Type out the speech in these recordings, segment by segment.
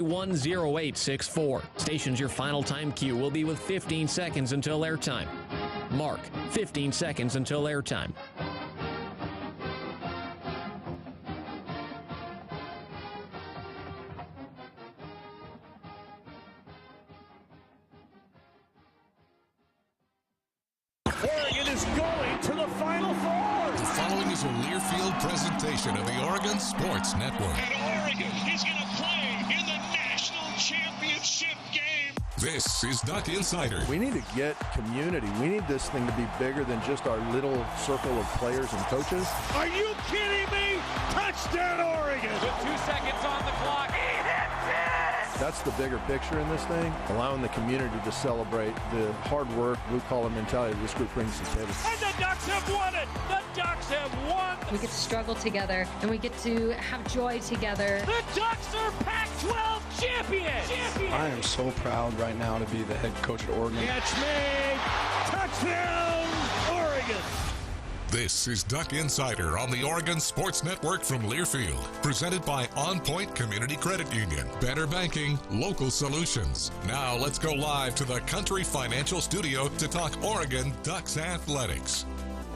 10864. Station's your final time cue will be with 15 seconds until airtime. Mark, 15 seconds until airtime. Oregon is going to the Final Four. The following is a Learfield presentation of the Oregon Sports Network. And Oregon is going to play in the national championship game. This is Duck Insider. We need to get community. We need this thing to be bigger than just our little circle of players and coaches. Are you kidding me? Touchdown, Oregon. With 2 seconds on the clock. He hits it! That's the bigger picture in this thing, allowing the community to celebrate the hard work, blue-collar mentality this group brings to the table. And the Ducks have won it! The Ducks have won! We get to struggle together, and we get to have joy together. The Ducks are Pac-12 champions! I am so proud right now to be the head coach at Oregon. Catch made! Touchdown, Oregon! This is Duck Insider on the Oregon Sports Network from Learfield, presented by OnPoint Community Credit Union. Better banking, local solutions. Now let's go live to the Country Financial Studio to talk Oregon Ducks athletics.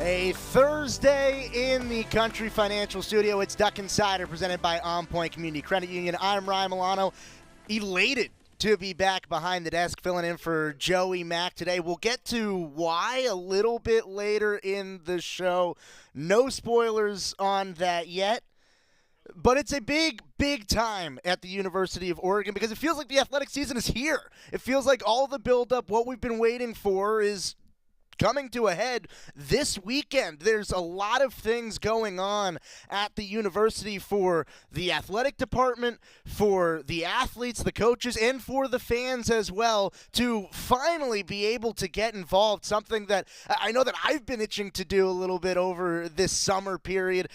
A Thursday in the Country Financial Studio. It's Duck Insider presented by OnPoint Community Credit Union. I'm Ryan Milano, elated to be back behind the desk filling in for Joey Mack today. We'll get to why a little bit later in the show. No spoilers on that yet. But it's a big time at the University of Oregon because it feels like the athletic season is here. It feels like all the buildup, what we've been waiting for, is coming to a head this weekend. There's a lot of things going on at the university for the athletic department, for the athletes, the coaches, and for the fans as well to finally be able to get involved, something that I know that I've been itching to do a little bit over this summer period.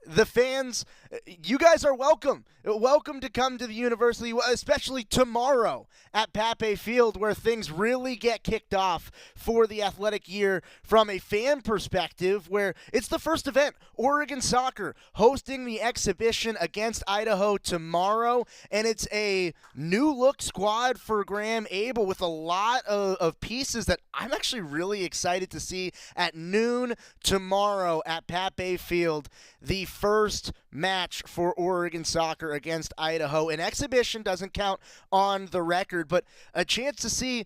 The fans, you guys are welcome. Welcome to come to the university, especially tomorrow at Pape Field, where things really get kicked off for the athletic year from a fan perspective, where it's the first event. Oregon soccer hosting the exhibition against Idaho tomorrow, and it's a new-look squad for Graham Abel with a lot of pieces that I'm actually really excited to see at noon tomorrow at Pape Field. The first match for Oregon soccer against Idaho. An exhibition doesn't count on the record, but a chance to see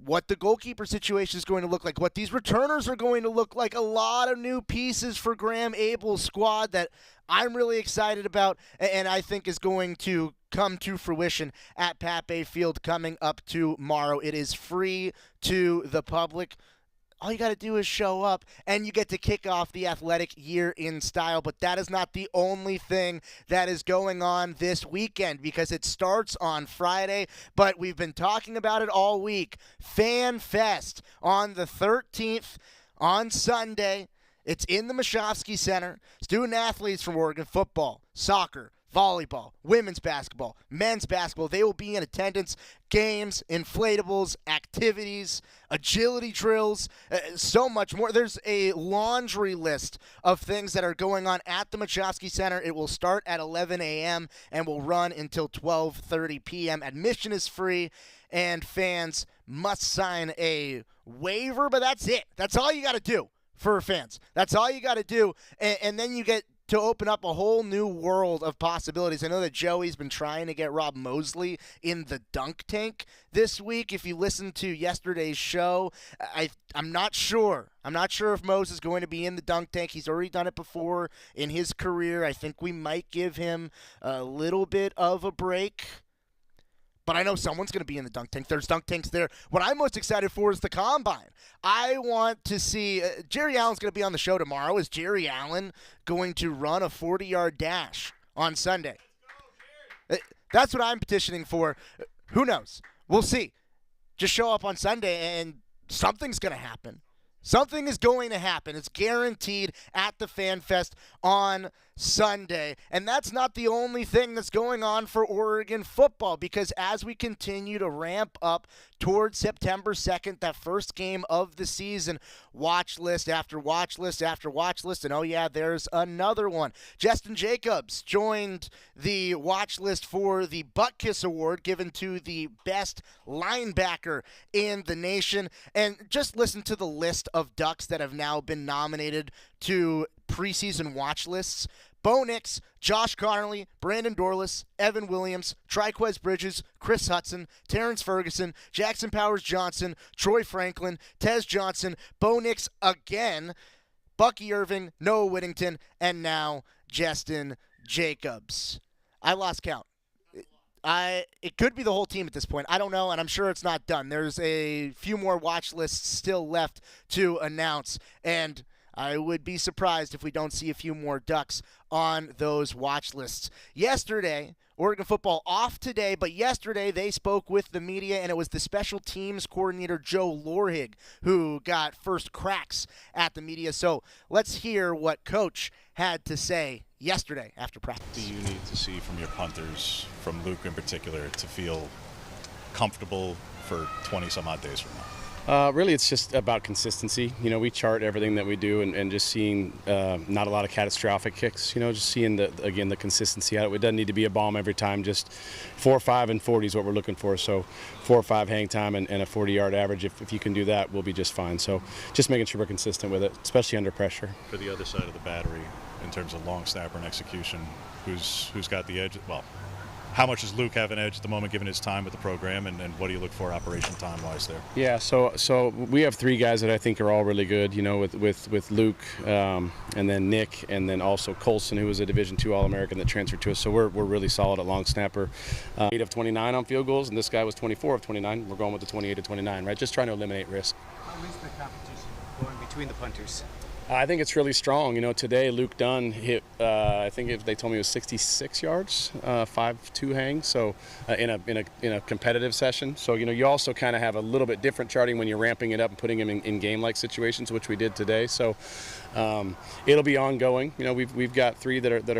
what the goalkeeper situation is going to look like, what these returners are going to look like. A lot of new pieces for Graham Abel's squad that I'm really excited about and I think is going to come to fruition at Pape Field coming up tomorrow. It is free to the public. All you got to do is show up, and you get to kick off the athletic year in style. But that is not the only thing that is going on this weekend because it starts on Friday, but we've been talking about it all week. Fan Fest on the 13th on Sunday. It's in the Mashofsky Center. Student athletes from Oregon, football, soccer, volleyball, women's basketball, men's basketball. They will be in attendance. Games, inflatables, activities, agility drills, so much more. There's a laundry list of things that are going on at the Machowski Center. It will start at 11 a.m. and will run until 12:30 p.m. Admission is free, and fans must sign a waiver, but that's it. That's all you got to do for fans. That's all you got to do, and then you get to open up a whole new world of possibilities. I know that Joey's been trying to get Rob Mosley in the dunk tank this week. If you listen to yesterday's show, I'm not sure. I'm not sure if Mose is going to be in the dunk tank. He's already done it before in his career. I think we might give him a little bit of a break. But I know someone's going to be in the dunk tank. There's dunk tanks there. What I'm most excited for is the Combine. I want to see Jerry Allen's going to be on the show tomorrow. Is Jerry Allen going to run a 40-yard dash on Sunday? That's what I'm petitioning for. Who knows? We'll see. Just show up on Sunday and something's going to happen. Something is going to happen. It's guaranteed at the Fan Fest on Sunday. And that's not the only thing that's going on for Oregon football, because as we continue to ramp up towards September 2nd, that first game of the season, watch list after watch list after watch list. And oh yeah, there's another one. Justin Jacobs joined the watch list for the Butt Kiss Award given to the best linebacker in the nation. And just listen to the list of Ducks that have now been nominated to preseason watch lists. Bo Nix, Josh Connolly, Brandon Dorlus, Evan Williams, Triquez Bridges, Chris Hudson, Terrence Ferguson, Jackson Powers-Johnson, Troy Franklin, Tez Johnson, Bo Nix again, Bucky Irving, Noah Whittington, and now Justin Jacobs. I lost count. It could be the whole team at this point. I don't know, and I'm sure it's not done. There's a few more watch lists still left to announce, and I would be surprised if we don't see a few more Ducks on those watch lists. Yesterday, Oregon football off today, but yesterday they spoke with the media, and it was the special teams coordinator Joe Lorig who got first cracks at the media. So let's hear what Coach had to say yesterday after practice. Do you need to see from your punters, from Luke in particular, to feel comfortable for 20-some-odd days from now? Really, it's just about consistency. You know, we chart everything that we do, and just seeing not a lot of catastrophic kicks. You know, just seeing the consistency out of it. It doesn't need to be a bomb every time. Just 4, 5, and 40 is what we're looking for. So 4 or 5 hang time and a 40-yard average. If you can do that, we'll be just fine. So just making sure we're consistent with it, especially under pressure. For the other side of the battery, in terms of long snapper and execution, who's got the edge? Well, how much does Luke have an edge at the moment given his time with the program, and what do you look for operation time-wise there? Yeah, so we have 3 guys that I think are all really good, you know, with Luke, and then Nick, and then also Colson, who was a Division II All-American that transferred to us. So we're really solid at long snapper. 8 of 29 on field goals, and this guy was 24 of 29. We're going with the 28 of 29, right? Just trying to eliminate risk. How is the competition going between the punters? I think it's really strong. You know, today Luke Dunn hit, I think they told me it was 66 yards, 5-2 hang. So in a competitive session. So you know, you also kind of have a little bit different charting when you're ramping it up and putting him in game-like situations, which we did today. So it'll be ongoing. You know, we've got 3 that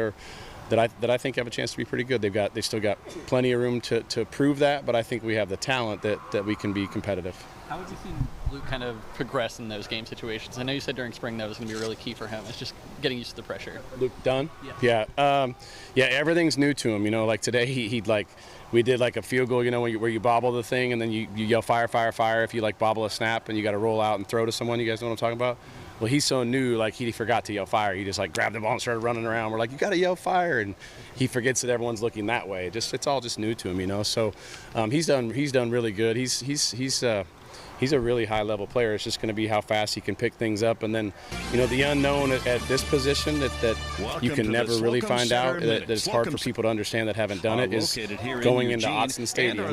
I think have a chance to be pretty good. They've still got plenty of room to prove that, but I think we have the talent that we can be competitive. How have you seen Luke kind of progress in those game situations? I know you said during spring that was going to be really key for him. It's just getting used to the pressure. Luke Dunn? Yeah. Yeah, everything's new to him. You know, like today we did like a field goal, you know, where you bobble the thing and then you yell fire, fire, fire if you like bobble a snap and you got to roll out and throw to someone. You guys know what I'm talking about? Well, he's so new, like he forgot to yell fire. He just like grabbed the ball and started running around. We're like, you got to yell fire, and he forgets that everyone's looking that way. It's all just new to him, you know. So he's done really good. He's a really high-level player. It's just going to be how fast he can pick things up. And then, you know, the unknown at this position that you can never really find out, that it's hard for people to understand that haven't done it, is going into Autzen Stadium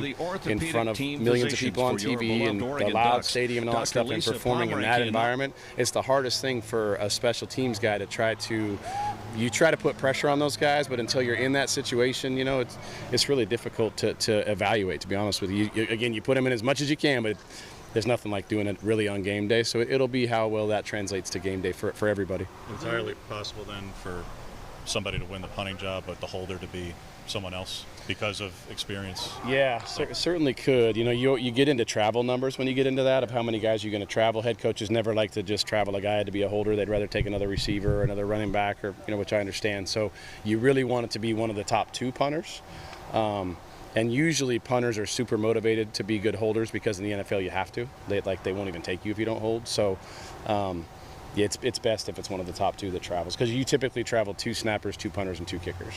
in front of millions of people on TV and the loud stadium and all that stuff, and performing in that environment. It's the hardest thing for a special teams guy to try to put pressure on those guys, but until you're in that situation, you know, it's really difficult to evaluate, to be honest with you. Again, you put them in as much as you can, but there's nothing like doing it really on game day. So it'll be how well that translates to game day for everybody. Entirely possible then for somebody to win the punting job, but the holder to be someone else because of experience? Yeah, certainly could. You know, you get into travel numbers when you get into that, of how many guys you're going to travel. Head coaches never like to just travel a guy to be a holder. They'd rather take another receiver or another running back, or, you know, which I understand. So you really want it to be one of the top 2 punters. And usually punters are super motivated to be good holders, because in the NFL you have to. They won't even take you if you don't hold. So yeah, it's best if it's one of the top 2 that travels, because you typically travel 2 snappers, 2 punters, and 2 kickers.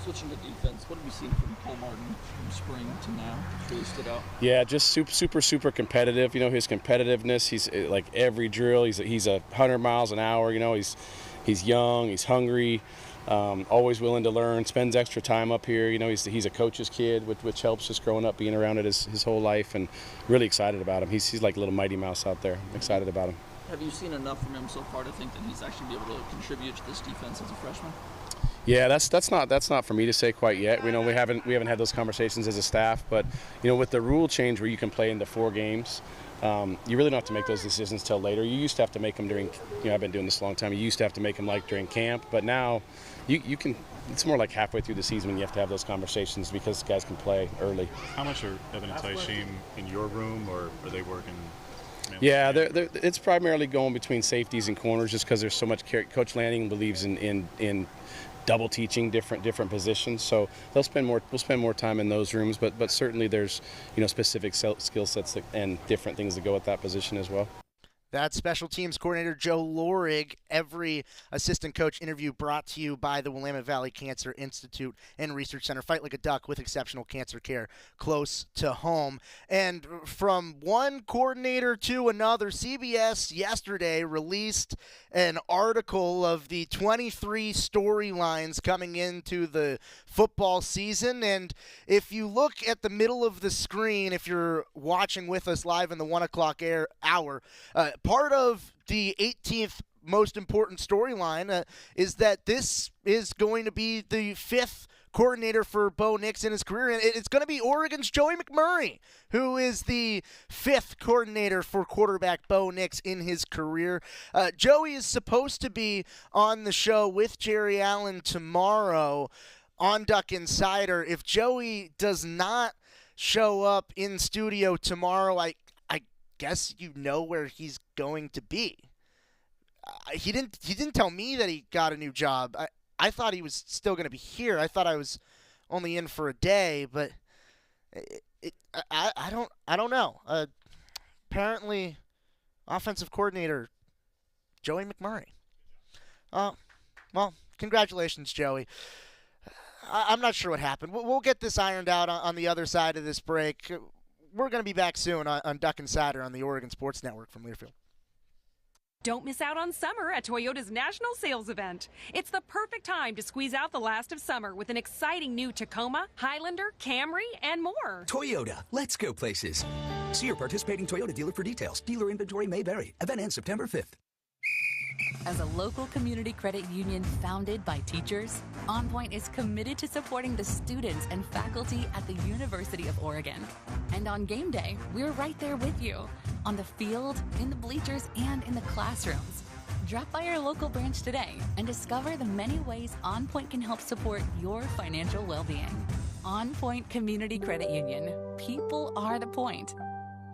Switching to defense, what have you seen from Cole Martin from spring to now? Really stood out. Yeah, just super competitive. You know, his competitiveness. He's like every drill. He's 100 miles an hour. You know, he's young. He's hungry. Always willing to learn, spends extra time up here. You know, he's a coach's kid, which helps, just growing up, being around it his whole life, and really excited about him. He's like a little Mighty Mouse out there. Excited about him. Have you seen enough from him so far to think that he's actually be able to contribute to this defense as a freshman? Yeah, that's not for me to say quite yet. We haven't had those conversations as a staff, but with the rule change where you can play into 4 games, you really don't have to make those decisions till later. You used to have to make them during. I've been doing this a long time. You used to have to make them like during camp, but now you can. It's more like halfway through the season when you have to have those conversations because guys can play early. How much are Evan and Taishim in your room, or are they working? Yeah, it's primarily going between safeties and corners just because there's so much. Coach Lanning believes in double teaching different positions, so we'll spend more time in those rooms. But certainly there's specific skill sets and different things that go with that position as well. That's Special Teams Coordinator Joe Lorig. Every assistant coach interview brought to you by the Willamette Valley Cancer Institute and Research Center. Fight like a duck with exceptional cancer care close to home. And from one coordinator to another, CBS yesterday released an article of the 23 storylines coming into the football season. And if you look at the middle of the screen, if you're watching with us live in the 1 o'clock hour, part of the 18th most important storyline is that this is going to be the 5th coordinator for Bo Nix in his career, and it's going to be Oregon's Joey McMurray, who is the 5th coordinator for quarterback Bo Nix in his career. Joey is supposed to be on the show with Jerry Allen tomorrow on Duck Insider. If Joey does not show up in studio tomorrow, I guess where he's going to be. He didn't tell me that he got a new job. I thought he was still going to be here. I thought I was only in for a day, but I don't know. Apparently, offensive coordinator Joey McMurray. Well, congratulations, Joey. I'm not sure what happened. We'll get this ironed out on the other side of this break. We're going to be back soon on Duck Insider on the Oregon Sports Network from Learfield. Don't miss out on summer at Toyota's National Sales Event. It's the perfect time to squeeze out the last of summer with an exciting new Tacoma, Highlander, Camry, and more. Toyota, let's go places. See your participating Toyota dealer for details. Dealer inventory may vary. Event ends September 5th. As a local community credit union founded by teachers, OnPoint is committed to supporting the students and faculty at the University of Oregon. And on game day, we're right there with you, on the field, in the bleachers, and in the classrooms. Drop by our local branch today and discover the many ways OnPoint can help support your financial well-being. OnPoint Community Credit Union. People are the point.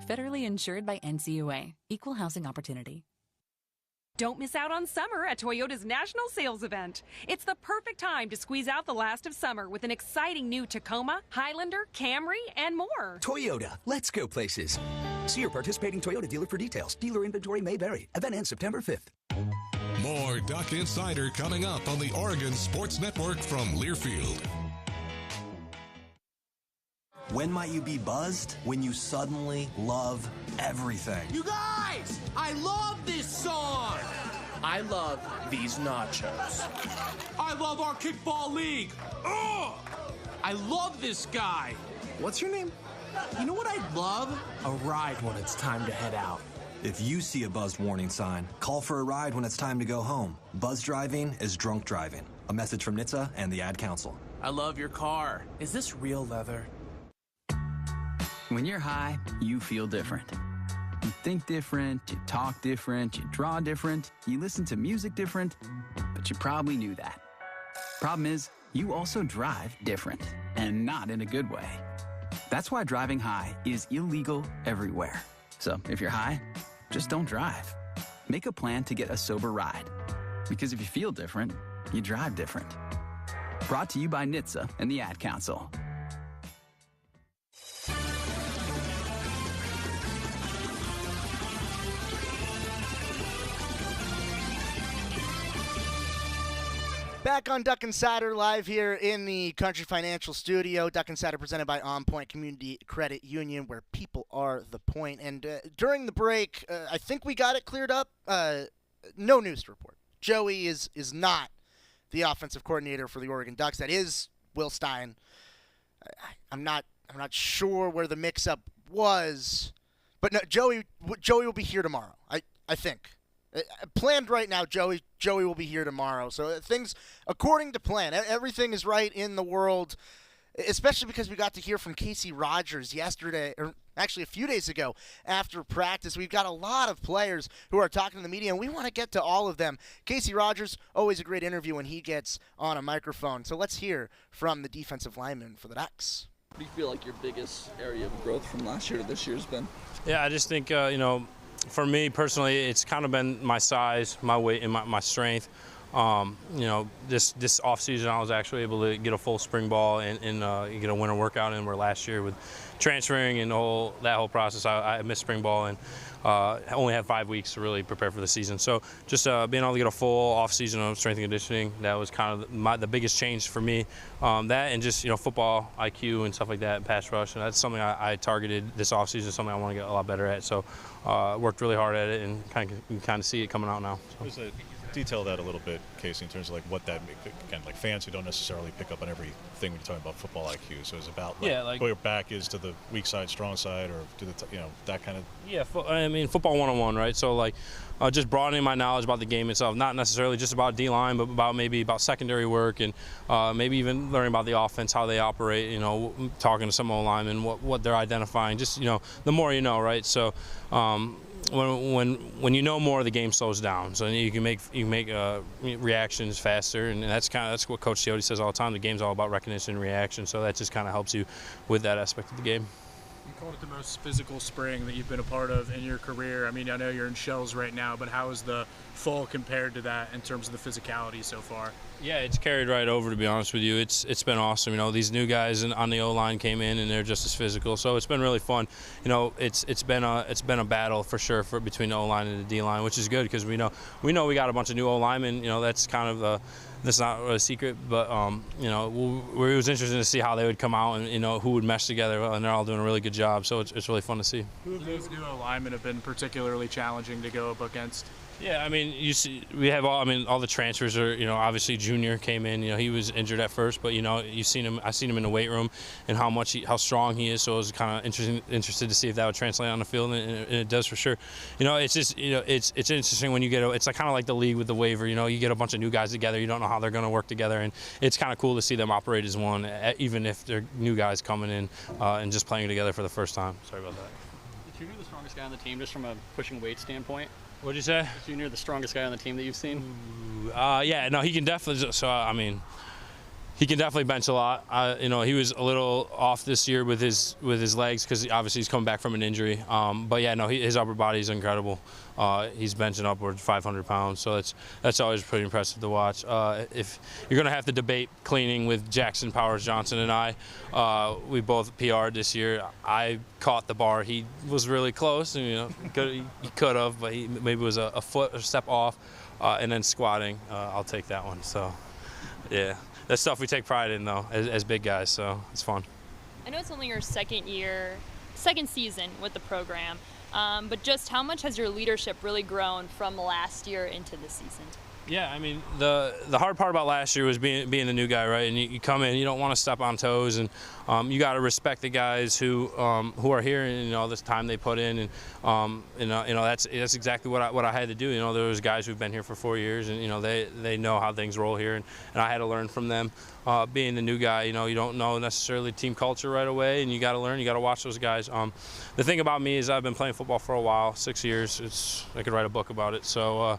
Federally insured by NCUA. Equal housing opportunity. Don't miss out on summer at Toyota's National Sales Event. It's the perfect time to squeeze out the last of summer with an exciting new Tacoma, Highlander, Camry, and more. Toyota, let's go places. See your participating Toyota dealer for details. Dealer inventory may vary. Event ends September 5th. More Duck Insider coming up on the Oregon Sports Network from Learfield. When might you be buzzed? When you suddenly love everything. You guys, I love this song. I love these nachos. I love our kickball league. Ugh! I love this guy. What's your name? You know what I'd love? A ride when it's time to head out. If you see a buzzed warning sign, call for a ride when it's time to go home. Buzz driving is drunk driving. A message from NHTSA and the Ad Council. I love your car. Is this real leather? When you're high, you feel different. You think different, you talk different, you draw different, you listen to music different, but you probably knew that. Problem is, you also drive different, and not in a good way. That's why driving high is illegal everywhere. So if you're high, just don't drive. Make a plan to get a sober ride. Because if you feel different, you drive different. Brought to you by NHTSA and the Ad Council. Back on Duck Insider live here in the Country Financial Studio. Duck Insider presented by OnPoint Community Credit Union, where people are the point. And during the break, I think we got it cleared up. No news to report. Joey is not the offensive coordinator for the Oregon Ducks. That is Will Stein. I'm not sure where the mix-up was, but no, Joey will be here tomorrow. I think. Planned right now, Joey will be here tomorrow. So things according to plan. Everything is right in the world, especially because we got to hear from Casey Rogers yesterday, or actually a few days ago after practice. We've got a lot of players who are talking to the media, and we want to get to all of them. Casey Rogers, always a great interview when he gets on a microphone. So let's hear from the defensive lineman for the Ducks. What do you feel like your biggest area of growth from last year to this year has been? Yeah, I just think, for me personally, it's kind of been my size, my weight, and my strength. This offseason I was actually able to get a full spring ball and get a winter workout in, where last year with transferring and that whole process, I missed spring ball and only had 5 weeks to really prepare for the season. So just being able to get a full offseason of strength and conditioning, that was kind of the biggest change for me. That and just football IQ and stuff like that, pass rush, and that's something I targeted this offseason, something I want to get a lot better at. So worked really hard at it, and kind of see it coming out now. So. Detail that a little bit, Casey, in terms of like what that, again, like fans who don't necessarily pick up on everything when you're talking about football IQ. So it's about like where your back is to the weak side, strong side, or to the that kind of. Yeah, I mean football 101, right? So like just broadening my knowledge about the game itself, not necessarily just about D-line, but about secondary work, and maybe even learning about the offense, how they operate. Talking to some O-linemen, what they're identifying. Just the more you know, right? So. When you know more, the game slows down, so you can make reactions faster, and that's what Coach Teote says all the time. The game's all about recognition and reaction, so that just kind of helps you with that aspect of the game. You called it the most physical spring that you've been a part of in your career. I mean, I know you're in shells right now, but how is the fall compared to that in terms of the physicality so far? Yeah, it's carried right over, to be honest with you. It's been awesome. These new guys on the O-line came in, and they're just as physical. So it's been really fun. It's been a battle for sure between the O-line and the D-line, which is good because we know we got a bunch of new O-linemen. That's kind of that's not a secret, but it was interesting to see how they would come out and who would mesh together, and they're all doing a really good job. So it's really fun to see. Who of those new O-linemen have been particularly challenging to go up against? Yeah, I mean, you see, we have all the transfers are, obviously Junior came in, he was injured at first, but you've seen him. I seen him in the weight room and how strong he is. So it was kind of interested to see if that would translate on the field, and it does for sure. It's just, it's interesting when you get it's kind of like the league with the waiver. You get a bunch of new guys together, you don't know how they're going to work together, and it's kind of cool to see them operate as one, even if they're new guys coming in and just playing together for the first time. Sorry about that. Is Junior the strongest guy on the team, just from a pushing weight standpoint? What'd you say? Is Junior the strongest guy on the team that you've seen? Yeah, no, he can definitely. So he can definitely bench a lot. He was a little off this year with his legs because obviously he's coming back from an injury. But yeah, no, his upper body is incredible. He's benching upwards 500 pounds, so that's always pretty impressive to watch. If you're going to have to debate cleaning with Jackson Powers Johnson and I, we both PR'd this year. I caught the bar. He was really close, and he could have, but he maybe was a foot or step off, and then squatting. I'll take that one. So, yeah. That's stuff we take pride in, though, as big guys, so it's fun. I know it's only your second season with the program, but just how much has your leadership really grown from last year into this season? Yeah, I mean, the hard part about last year was being the new guy, right? And you come in, you don't want to step on toes, and you got to respect the guys who are here and this time they put in, and that's exactly what I had to do. There was guys who've been here for 4 years, and they know how things roll here, and I had to learn from them. Being the new guy, you don't know necessarily team culture right away, and you got to learn. You got to watch those guys. The thing about me is I've been playing football for a while, 6 years. I could write a book about it. So.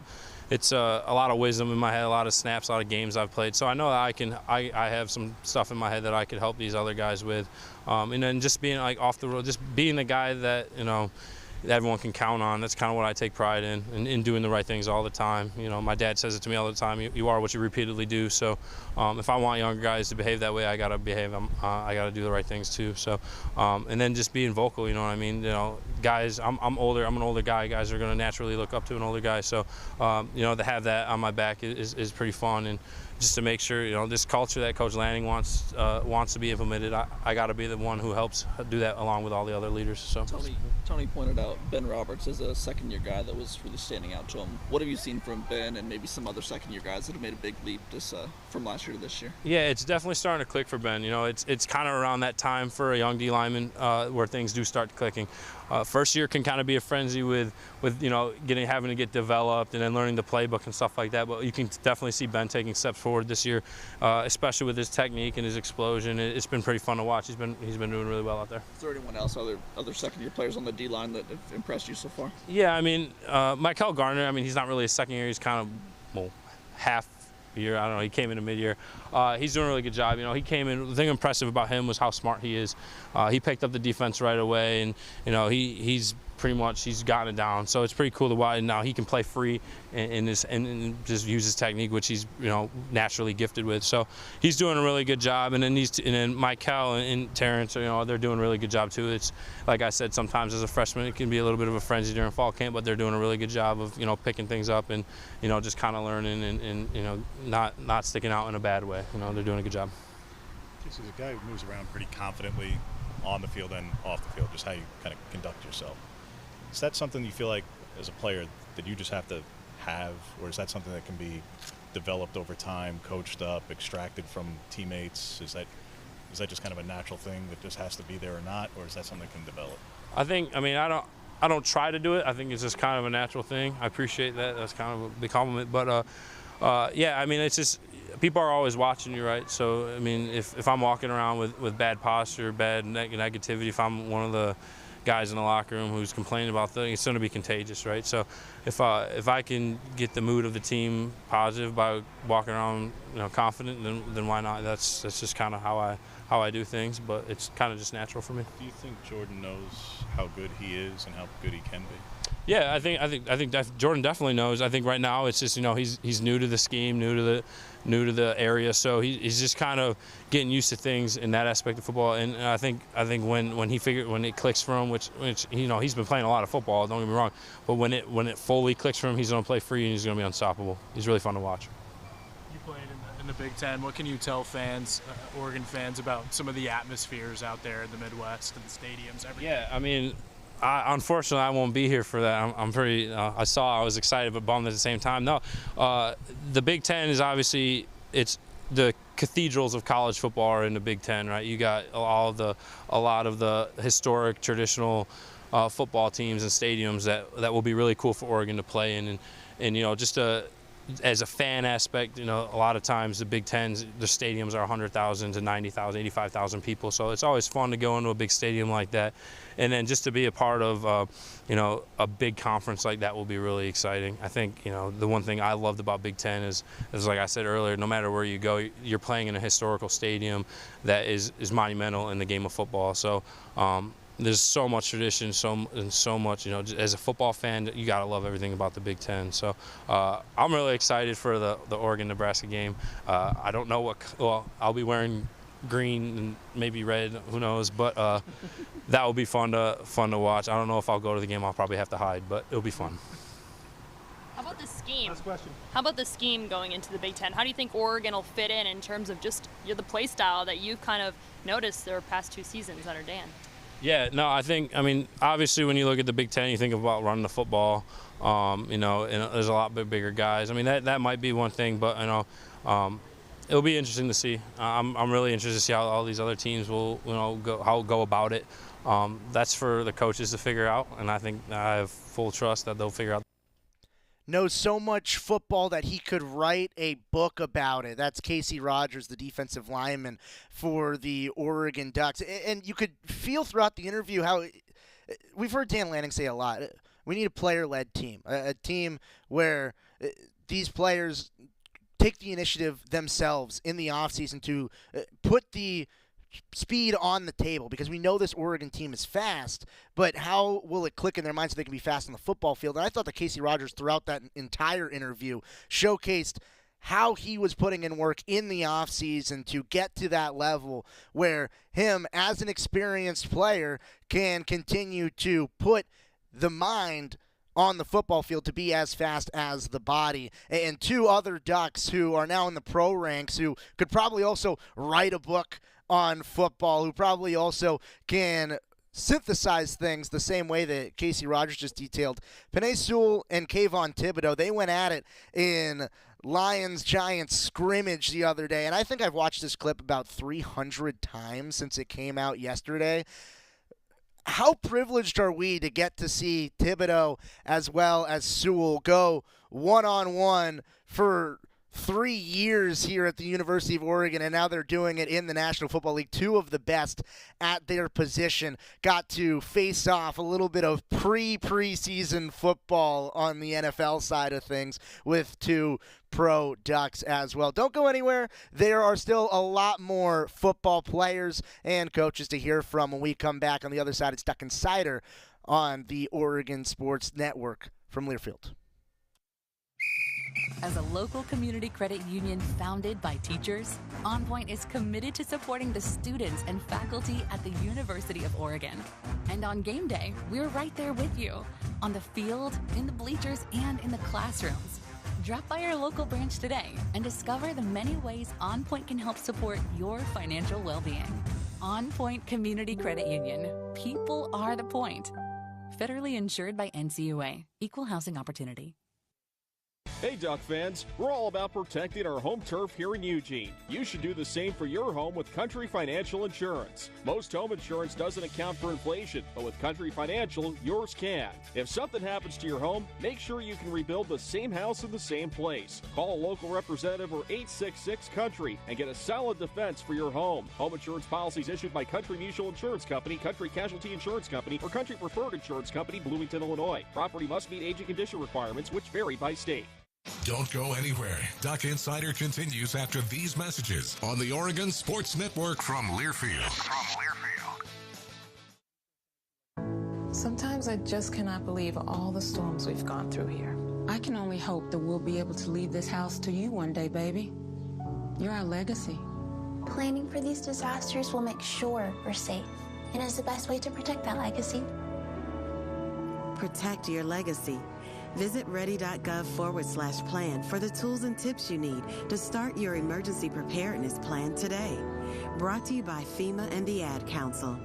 It's a lot of wisdom in my head, a lot of snaps, a lot of games I've played. So I know that I have some stuff in my head that I could help these other guys with. And then just being like off the road, just being the guy that, everyone can count on. That's kind of what I take pride in doing the right things all the time. My dad says it to me all the time. You are what you repeatedly do. So if I want younger guys to behave that way, I got to behave. I got to do the right things too. So and then just being vocal, you know what I mean? Guys, I'm older. I'm an older guy. Guys are going to naturally look up to an older guy. So to have that on my back is pretty fun. And just to make sure, this culture that Coach Lanning wants to be implemented, I got to be the one who helps do that along with all the other leaders. So Tony pointed out Ben Roberts as a second-year guy that was really standing out to him. What have you seen from Ben and maybe some other second-year guys that have made a big leap from last year to this year? Yeah, it's definitely starting to click for Ben. It's kind of around that time for a young D lineman where things do start clicking. first year can kind of be a frenzy with having to get developed and then learning the playbook and stuff like that. But you can definitely see Ben taking steps forward this year, especially with his technique and his explosion. It's been pretty fun to watch. He's been doing really well out there. Is there anyone else, other second-year players on the D-line that have impressed you so far? Yeah, I mean, Michael Garner, I mean, he's not really a second year. He's kind of, half year. I don't know. He came in a mid-year. He's doing a really good job. He came in. The thing impressive about him was how smart he is. He picked up the defense right away, and he's pretty much gotten it down. So it's pretty cool to watch. And now he can play free and just use his technique, which he's naturally gifted with. So he's doing a really good job. And then Michael and Terrence, they're doing a really good job too. It's like I said, sometimes as a freshman it can be a little bit of a frenzy during fall camp, but they're doing a really good job of picking things up and just kind of learning and not sticking out in a bad way. They're doing a good job. He's a guy who moves around pretty confidently on the field and off the field, just how you kind of conduct yourself. Is that something you feel like as a player that you just have to have, or is that something that can be developed over time, coached up, extracted from teammates? Is that just kind of a natural thing that just has to be there or not, or is that something that can develop? I don't try to do it. I think it's just kind of a natural thing. I appreciate that. That's kind of a big compliment. But yeah, I mean, it's just people are always watching you, right? So I mean, if I'm walking around with bad posture, bad negativity, if I'm one of the guys in the locker room who's complaining about things, it's going to be contagious, right? So if I can get the mood of the team positive by walking around confident, then why not? That's just kind of how I do things, but it's kind of just natural for me. Do you think Jordan knows how good he is and how good he can be? Yeah, I think Jordan definitely knows. I think right now it's just he's new to the scheme, new to the area, so he's just kind of getting used to things in that aspect of football. And I think when it clicks for him, which he's been playing a lot of football, don't get me wrong, but when it fully clicks for him, he's going to play free and he's going to be unstoppable. He's really fun to watch. You played in the Big Ten. What can you tell fans, Oregon fans, about some of the atmospheres out there in the Midwest and the stadiums? Everything? Yeah, I mean, unfortunately, I won't be here for that. I'm pretty. I was excited but bummed at the same time. No, the Big Ten is obviously it's the cathedrals of college football are in the Big Ten, right? You got a lot of the historic, traditional football teams and stadiums that will be really cool for Oregon to play in, and just as a fan aspect, a lot of times the Big Tens, the stadiums are 100,000 to 90,000, 85,000 people. So it's always fun to go into a big stadium like that. And then just to be a part of, a big conference like that will be really exciting. I think, the one thing I loved about Big Ten is like I said earlier, no matter where you go, you're playing in a historical stadium that is monumental in the game of football. So, there's so much tradition, so much, as a football fan, you got to love everything about the Big Ten. So I'm really excited for the Oregon-Nebraska game. I don't know I'll be wearing green and maybe red, who knows, but that will be fun to watch. I don't know if I'll go to the game. I'll probably have to hide, but it'll be fun. How about the scheme? Last question. How about the scheme going into the Big Ten? How do you think Oregon will fit in terms of just the play style that you've kind of noticed their past 2 seasons under Dan? Yeah, no, obviously when you look at the Big Ten, you think about running the football, and there's a lot bigger guys. I mean, that might be one thing, but, it'll be interesting to see. I'm really interested to see how all these other teams will, go about it. That's for the coaches to figure out, and I think I have full trust that they'll figure out. Knows so much football that he could write a book about it. That's Casey Rogers, the defensive lineman for the Oregon Ducks. And you could feel throughout the interview how we've heard Dan Lanning say a lot. We need a player-led team, a team where these players take the initiative themselves in the offseason to put the speed on the table, because we know this Oregon team is fast, but how will it click in their minds so they can be fast on the football field? And I thought that Casey Rogers throughout that entire interview showcased how he was putting in work in the offseason to get to that level where him, as an experienced player, can continue to put the mind on the football field to be as fast as the body. And 2 other Ducks who are now in the pro ranks who could probably also write a book on football, who probably also can synthesize things the same way that Casey Rogers just detailed. Penei Sewell and Kayvon Thibodeau, they went at it in Lions-Giants scrimmage the other day, and I think I've watched this clip about 300 times since it came out yesterday. how privileged are we to get to see Thibodeau as well as Sewell go one-on-one for 3 years here at the University of Oregon, and now they're doing it in the National Football League. Two of the best at their position got to face off a little bit of preseason football on the NFL side of things with two pro Ducks as well. Don't go anywhere. There are still a lot more football players and coaches to hear from when we come back on the other side. It's Duck Insider on the Oregon Sports Network from Learfield. As a local community credit union founded by teachers, OnPoint is committed to supporting the students and faculty at the University of Oregon. And on game day, we're right there with you, on the field, in the bleachers, and in the classrooms. Drop by our local branch today and discover the many ways OnPoint can help support your financial well-being. OnPoint Community Credit Union. People are the point. Federally insured by NCUA. Equal housing opportunity. Hey Duck fans, we're all about protecting our home turf here in Eugene. You should do the same for your home with Country Financial Insurance. Most home insurance doesn't account for inflation, but with Country Financial, yours can. If something happens to your home, make sure you can rebuild the same house in the same place. Call a local representative or 866-COUNTRY and get a solid defense for your home. Home insurance policies issued by Country Mutual Insurance Company, Country Casualty Insurance Company, or Country Preferred Insurance Company, Bloomington, Illinois. Property must meet age and condition requirements, which vary by state. Don't go anywhere. Duck Insider continues after these messages on the Oregon Sports Network from Learfield. Sometimes I just cannot believe all the storms we've gone through here. I can only hope that we'll be able to leave this house to you one day, baby. You're our legacy. Planning for these disasters will make sure we're safe, and is the best way to protect that legacy. Protect your legacy. Visit ready.gov/plan for the tools and tips you need to start your emergency preparedness plan today. Brought to you by FEMA and the Ad Council.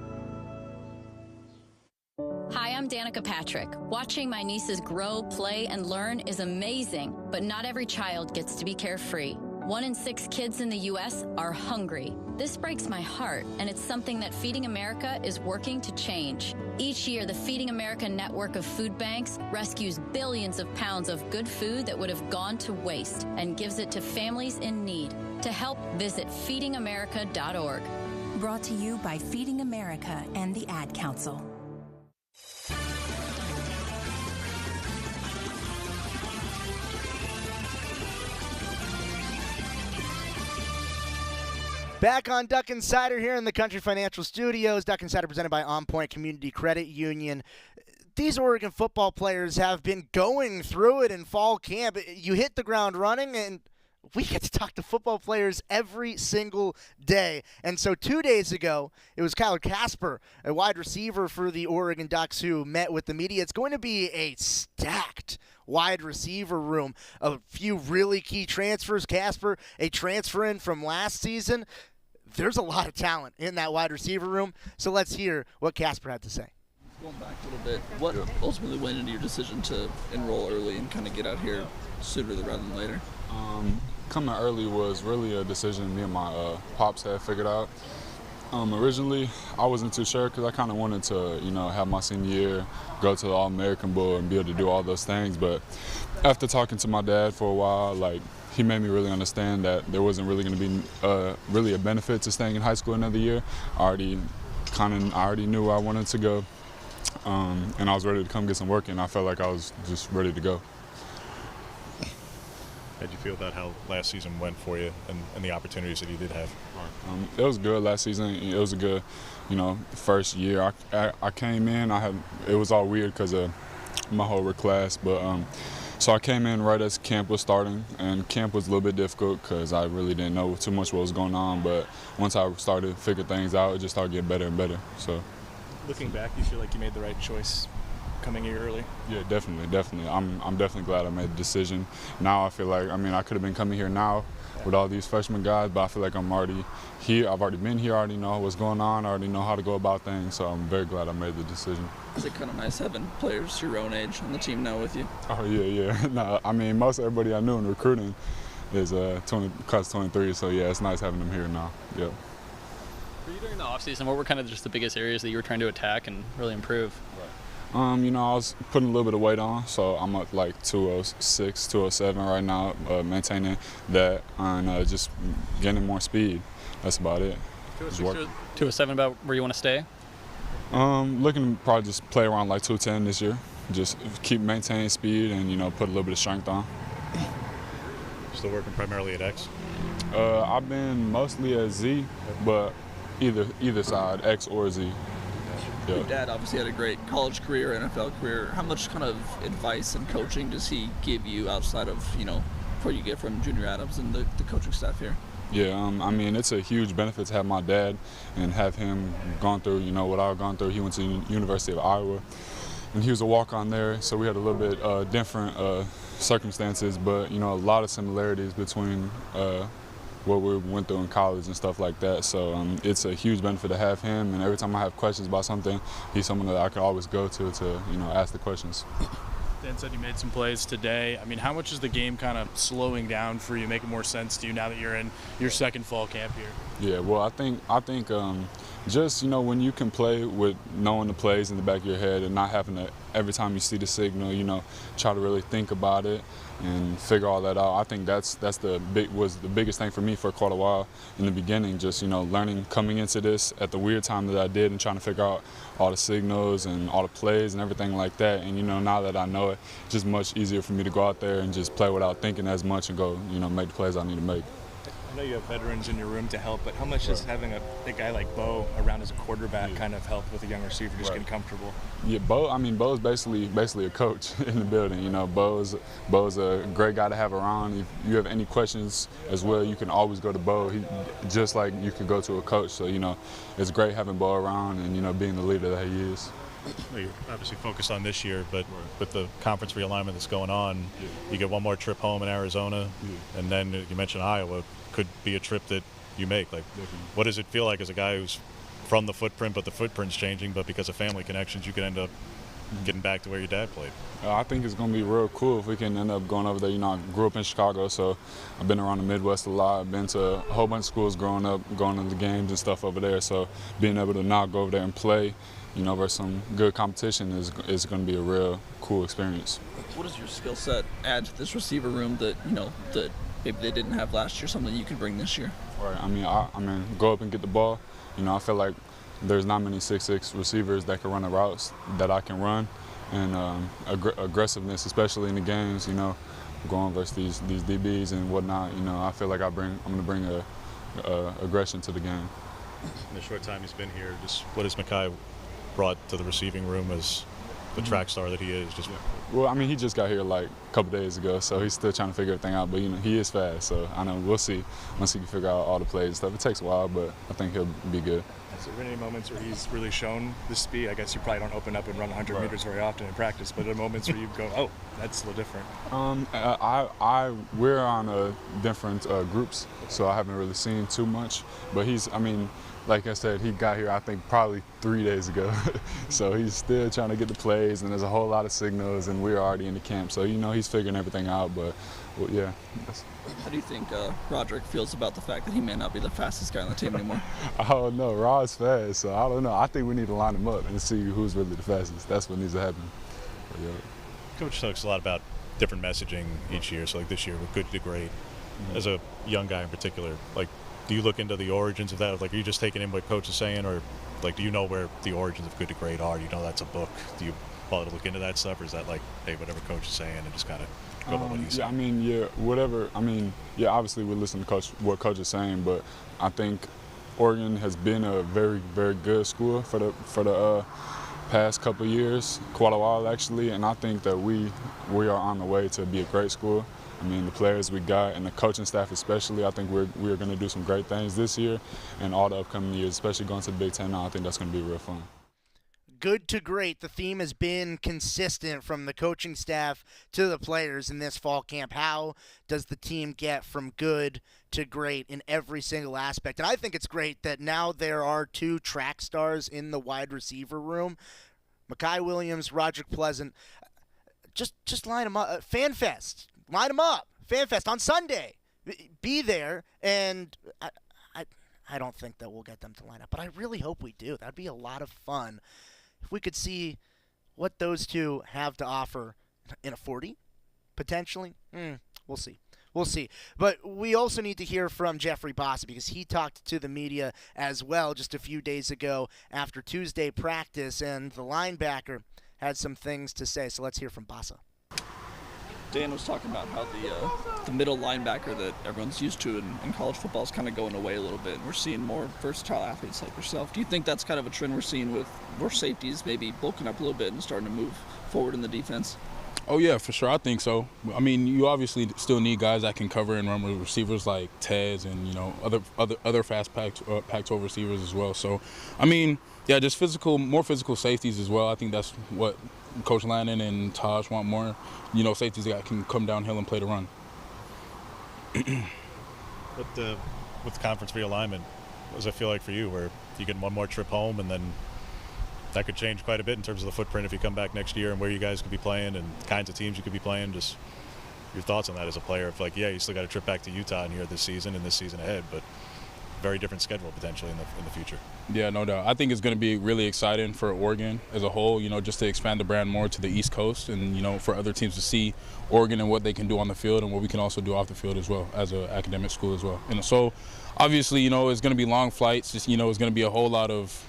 Hi, I'm Danica Patrick. Watching my nieces grow, play, and learn is amazing, but not every child gets to be carefree. 1 in 6 kids in the U.S. are hungry. This breaks my heart, and it's something that Feeding America is working to change. Each year, the Feeding America network of food banks rescues billions of pounds of good food that would have gone to waste and gives it to families in need. To help, visit feedingamerica.org. Brought to you by Feeding America and the Ad Council. Back on Duck Insider here in the Country Financial Studios. Duck Insider presented by OnPoint Community Credit Union. These Oregon football players have been going through it in fall camp. You hit the ground running, and we get to talk to football players every single day. And so 2 days ago, it was Kyler Casper, a wide receiver for the Oregon Ducks, who met with the media. It's going to be a stacked wide receiver room. A few really key transfers. Casper, a transfer in from last season. There's a lot of talent in that wide receiver room. So let's hear what Casper had to say. Going back a little bit, what ultimately went into your decision to enroll early and kind of get out here sooner rather than later? Coming early was really a decision me and my pops had figured out. Originally, I wasn't too sure because I kind of wanted to, have my senior year, go to the All-American Bowl and be able to do all those things. But after talking to my dad for a while, he made me really understand that there wasn't really going to be really a benefit to staying in high school another year. I already knew I wanted to go, and I was ready to come get some work, and I felt like I was just ready to go. How'd you feel about how last season went for you and the opportunities that you did have? It was good last season. It was a good, first year. I came in. It was all weird because of my whole class, but so I came in right as camp was starting, and camp was a little bit difficult because I really didn't know too much what was going on. But once I started to figure things out, it just started getting better and better. So, looking back, you feel like you made the right choice coming here early? Yeah, definitely. I'm definitely glad I made the decision. Now I feel like, I could have been coming here now with all these freshman guys, but I feel like I'm already here. I've already been here. I already know what's going on. I already know how to go about things. So I'm very glad I made the decision. Is it kind of nice having players your own age on the team now with you? Oh, yeah. No, most everybody I knew in recruiting is class 23. So, yeah, it's nice having them here now. Yep. For you during the offseason, what were kind of just the biggest areas that you were trying to attack and really improve? You know, I was putting a little bit of weight on, so I'm at like 206, 207 right now, maintaining that and just getting more speed. That's about it. 207 about where you want to stay? Looking to probably just play around like 210 this year. Just keep maintaining speed and, you know, put a little bit of strength on. Still working primarily at X? I've been mostly at Z, but either side, X or Z. Yeah. Your dad obviously had a great college career, NFL career. How much kind of advice and coaching does he give you outside of, you know, what you get from Junior Adams and the coaching staff here? Yeah, I mean, it's a huge benefit to have my dad and have him gone through, you know, what I've gone through. He went to the University of Iowa, and he was a walk-on there, so we had a little bit different circumstances, but, you know, a lot of similarities between what we went through in college and stuff like that. So it's a huge benefit to have him, and every time I have questions about something, he's someone that I can always go to, you know, ask the questions. Dan said you made some plays today. I mean, how much is the game kind of slowing down for you, making more sense to you now that you're in your second fall camp here? Yeah, well, I think just, you know, when you can play with knowing the plays in the back of your head and not having to, every time you see the signal, you know, try to really think about it and figure all that out. I think was the biggest thing for me for quite a while in the beginning, just, you know, learning coming into this at the weird time that I did and trying to figure out all the signals and all the plays and everything like that. And, you know, now that I know it, it's just much easier for me to go out there and just play without thinking as much and go, you know, make the plays I need to make. I know you have veterans in your room to help, but how much does having a guy like Bo around as a quarterback kind of help with a young receiver just getting comfortable? Yeah, Bo's basically a coach in the building. You know, Bo's a great guy to have around. If you have any questions as well, you can always go to Bo. He just like you could go to a coach. So, you know, it's great having Bo around and, you know, being the leader that he is. Well, you're obviously focused on this year, but with the conference realignment that's going on, you get one more trip home in Arizona, and then you mentioned Iowa. Could be a trip that you make. Like, what does it feel like as a guy who's from the footprint, but the footprint's changing, but because of family connections, you could end up getting back to where your dad played? I think it's going to be real cool if we can end up going over there. You know, I grew up in Chicago, so I've been around the Midwest a lot. I've been to a whole bunch of schools growing up, going to the games and stuff over there. So being able to now go over there and play, you know, versus some good competition is going to be a real cool experience. What does your skill set add to this receiver room that, you know, that maybe they didn't have last year, something you can bring this year? Right. I mean, go up and get the ball. You know, I feel like there's not many 6'6" receivers that can run the routes that I can run, and aggressiveness, especially in the games. You know, going versus these DBs and whatnot. You know, I feel like I'm going to bring a aggression to the game. In the short time he's been here, just what has Mekhi brought to the receiving room as the track star that he is? Well, I mean, he just got here like a couple days ago, so he's still trying to figure everything out. But, you know, he is fast, so I know we'll see once he can figure out all the plays and stuff. It takes a while, but I think he'll be good. Has there been any moments where he's really shown the speed? I guess you probably don't open up and run 100 meters very often in practice, but there are moments where you go, oh, that's a little different. We're on different groups, so I haven't really seen too much. But like I said, he got here, I think, probably 3 days ago. So he's still trying to get the plays, and there's a whole lot of signals, and we're already in the camp. So, you know, he's figuring everything out, but, well, yeah. How do you think Roderick feels about the fact that he may not be the fastest guy on the team anymore? I don't know. Rod's fast, so I don't know. I think we need to line him up and see who's really the fastest. That's what needs to happen. But, yeah. Coach talks a lot about different messaging each year. So, like this year, with good to great. As a young guy in particular, like, do you look into the origins of that? Like, are you just taking in what Coach is saying, or like, do you know where the origins of good to great are? Do you know that's a book? Do you bother to look into that stuff, or is that like, hey, whatever Coach is saying, and just kind of go by what he's saying? I mean, yeah, whatever. I mean, yeah, obviously we listen to what Coach is saying, but I think Oregon has been a very, very good school for the past couple of years, quite a while actually, and I think that we are on the way to be a great school. I mean, the players we got and the coaching staff especially, I think we're going to do some great things this year and all the upcoming years, especially going to the Big Ten now. I think that's going to be real fun. Good to great. The theme has been consistent from the coaching staff to the players in this fall camp. How does the team get from good to great in every single aspect? And I think it's great that now there are two track stars in the wide receiver room. Mekhi Williams, Roderick Pleasant. Just line them up. FanFest. Line them up. FanFest on Sunday. Be there, and I I don't think that we'll get them to line up. But I really hope we do. That'd be a lot of fun if we could see what those two have to offer in a 40, potentially. We'll see. We'll see. But we also need to hear from Jeffrey Bossa because he talked to the media as well just a few days ago after Tuesday practice, and the linebacker had some things to say. So let's hear from Bossa. Dan was talking about how the middle linebacker that everyone's used to in college football is kind of going away a little bit, and we're seeing more versatile athletes like yourself. Do you think that's kind of a trend we're seeing with more safeties maybe bulking up a little bit and starting to move forward in the defense? Oh, yeah, for sure. I think so. I mean, you obviously still need guys that can cover and run with receivers like Tez and, you know, other fast Pac-12 receivers as well. So, I mean, yeah, just more physical safeties as well. I think that's what Coach Landon and Taj want more, you know, safeties that can come downhill and play the run. With the conference realignment, what does it feel like for you, where you get one more trip home and then that could change quite a bit in terms of the footprint if you come back next year and where you guys could be playing and kinds of teams you could be playing? Just your thoughts on that as a player. If, like, yeah, you still got a trip back to Utah in here this season and this season ahead, but very different schedule potentially in the future. Yeah, no doubt. I think it's going to be really exciting for Oregon as a whole, you know, just to expand the brand more to the East Coast and, you know, for other teams to see Oregon and what they can do on the field and what we can also do off the field as well as an academic school as well. And so, obviously, you know, it's going to be long flights. Just, you know, it's going to be a whole lot of,